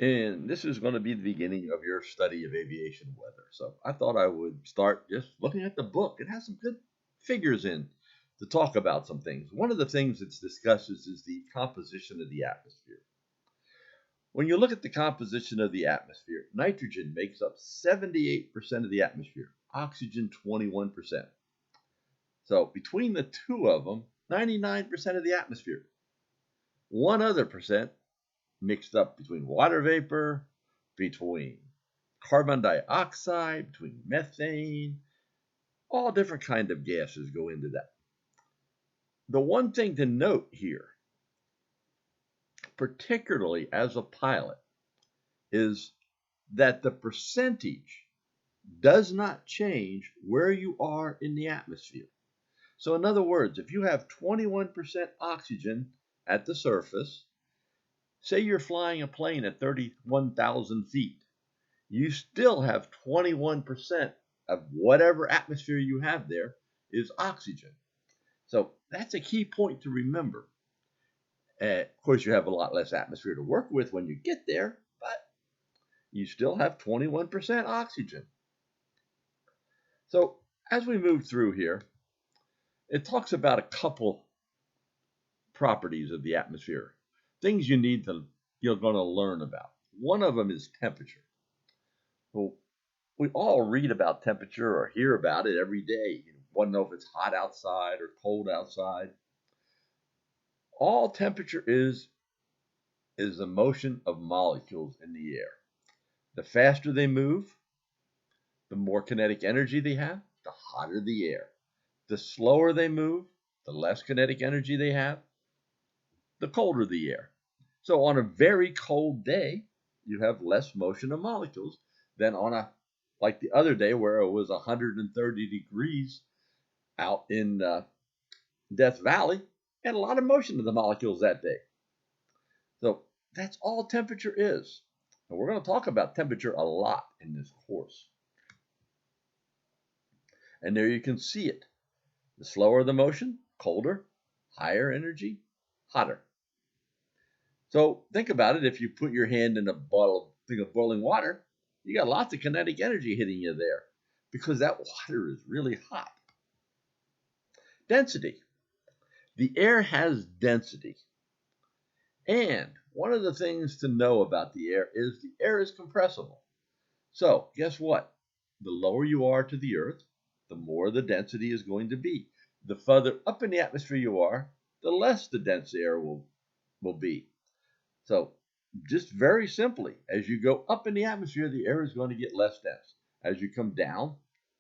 And this is going to be the beginning of your study of aviation weather. So I thought I would start just looking at the book. It has some good figures in to talk about some things. One of the things it discusses is the composition of the atmosphere. When you look at the composition of the atmosphere, nitrogen makes up 78% of the atmosphere, oxygen 21%. So between the two of them, 99% of the atmosphere. One other percent mixed up between water vapor, between carbon dioxide, between methane, all different kinds of gases go into that. The one thing to note here, particularly as a pilot, is that the percentage does not change where you are in the atmosphere. So in other words, if you have 21% oxygen at the surface, say you're flying a plane at 31,000 feet, you still have 21% of whatever atmosphere you have there is oxygen. So that's a key point to remember. Of course, you have a lot less atmosphere to work with when you get there, but you still have 21% oxygen. So as we move through here, it talks about a couple properties of the atmosphere, things you're going to learn about. One of them is temperature. Well, we all read about temperature or hear about it every day. You want to know if it's hot outside or cold outside. All temperature is the motion of molecules in the air. The faster they move, the more kinetic energy they have, the hotter the air. The slower they move, the less kinetic energy they have, the colder the air. So on a very cold day, you have less motion of molecules than on like the other day where it was 130 degrees out in Death Valley, and a lot of motion of the molecules that day. So that's all temperature is. And we're going to talk about temperature a lot in this course. And there you can see it. The slower the motion, colder, higher energy, hotter. So think about it. If you put your hand in a thing of boiling water, you got lots of kinetic energy hitting you there because that water is really hot. Density. The air has density. And one of the things to know about the air is compressible. So guess what? The lower you are to the earth, the more the density is going to be. The further up in the atmosphere you are, the less the dense air will be. So just very simply, as you go up in the atmosphere, the air is going to get less dense. As you come down,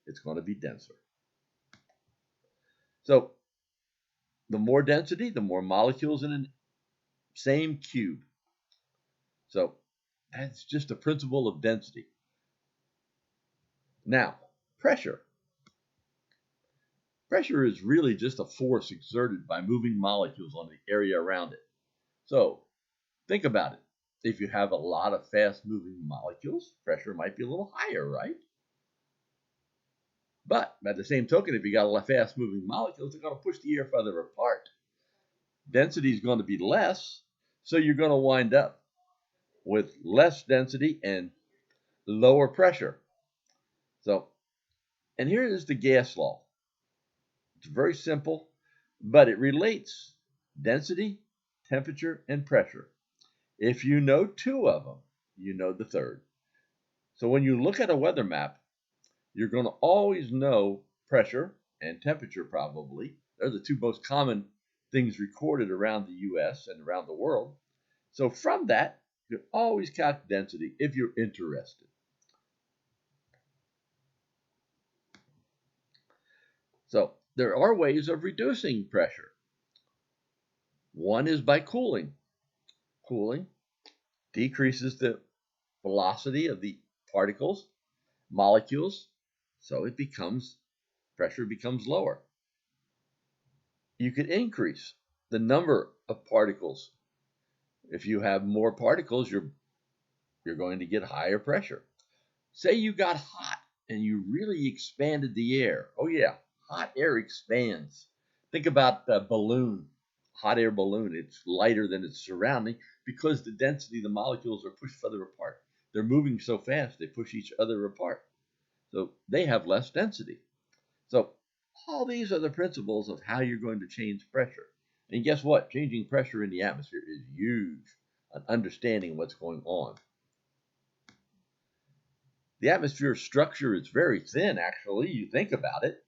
it's going to be denser. So the more density, the more molecules in the same cube. So that's just a principle of density. Now, pressure. Pressure is really just a force exerted by moving molecules on the area around it. So think about it. If you have a lot of fast-moving molecules, pressure might be a little higher, right? But by the same token, if you got a lot of fast-moving molecules, they're going to push the air further apart. Density is going to be less, so you're going to wind up with less density and lower pressure. So, and here is the gas law. It's very simple, but it relates density, temperature, and pressure. If you know two of them, you know the third. So when you look at a weather map, you're going to always know pressure and temperature probably. They're the two most common things recorded around the US and around the world. So from that, you can always calculate density if you're interested. So there are ways of reducing pressure. One is by cooling. Cooling decreases the velocity of the particles, molecules, so pressure becomes lower. You could increase the number of particles. If you have more particles, you're going to get higher pressure. Say you got hot and you really expanded the air. Oh yeah, hot air expands. Think about a balloon, hot air balloon. It's lighter than its surrounding, because the density, the molecules are pushed further apart. They're moving so fast, they push each other apart. So they have less density. So all these are the principles of how you're going to change pressure. And guess what? Changing pressure in the atmosphere is huge on understanding what's going on. The atmosphere structure is very thin, actually. You think about it.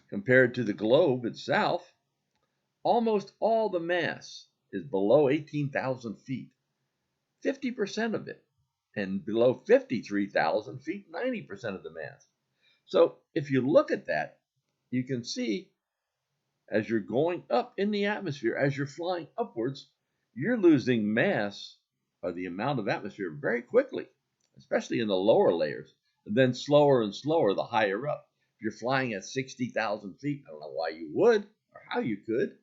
Compared to the globe itself, almost all the mass is below 18,000 feet, 50% of it. And below 53,000 feet, 90% of the mass. So if you look at that, you can see as you're going up in the atmosphere, as you're flying upwards, you're losing mass or the amount of atmosphere very quickly, especially in the lower layers, and then slower and slower the higher up. If you're flying at 60,000 feet, I don't know why you would or how you could,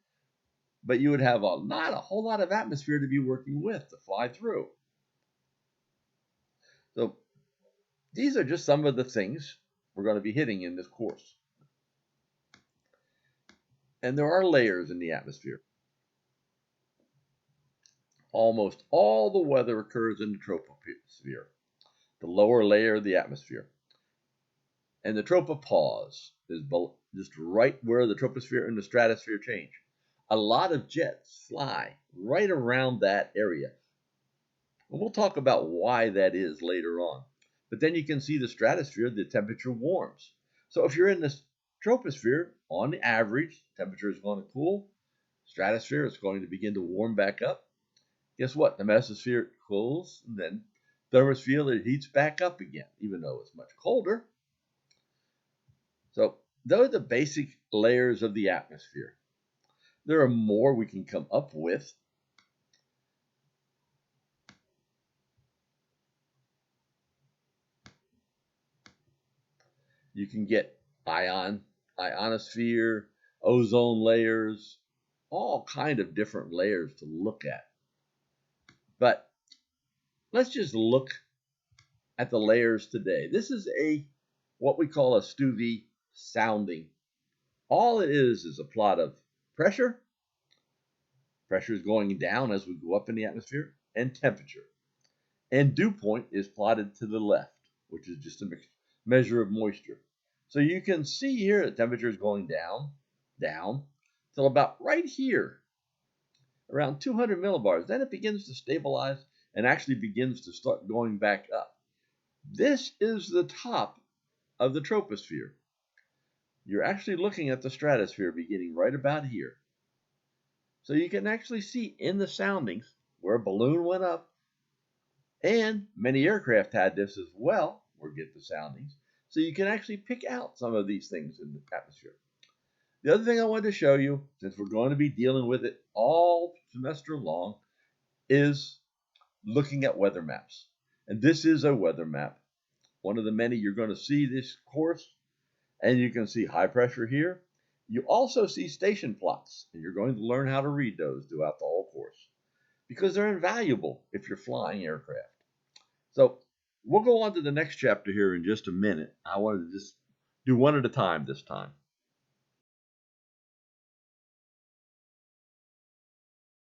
but you would have not a whole lot of atmosphere to be working with to fly through. So these are just some of the things we're going to be hitting in this course. And there are layers in the atmosphere. Almost all the weather occurs in the troposphere, the lower layer of the atmosphere. And the tropopause is just right where the troposphere and the stratosphere change. A lot of jets fly right around that area. And we'll talk about why that is later on. But then you can see the stratosphere, the temperature warms. So if you're in the troposphere, on the average, temperature is going to cool. Stratosphere is going to begin to warm back up. Guess what? The mesosphere cools, and then thermosphere, it heats back up again, even though it's much colder. So those are the basic layers of the atmosphere. There are more we can come up with. You can get ionosphere, ozone layers, all kind of different layers to look at. But let's just look at the layers today. This is what we call a Stuvie sounding. All it is a plot of pressure. Pressure is going down as we go up in the atmosphere, and temperature. And dew point is plotted to the left, which is just a measure of moisture. So you can see here the temperature is going down, till about right here, around 200 millibars. Then it begins to stabilize and actually begins to start going back up. This is the top of the troposphere. You're actually looking at the stratosphere beginning right about here. So you can actually see in the soundings where a balloon went up, and many aircraft had this as well, or get the soundings. So you can actually pick out some of these things in the atmosphere. The other thing I wanted to show you, since we're going to be dealing with it all semester long, is looking at weather maps. And this is a weather map, one of the many you're going to see this course. And you can see high pressure here. You also see station plots, and you're going to learn how to read those throughout the whole course because they're invaluable if you're flying aircraft. So we'll go on to the next chapter here in just a minute. I wanted to just do one at a time this time.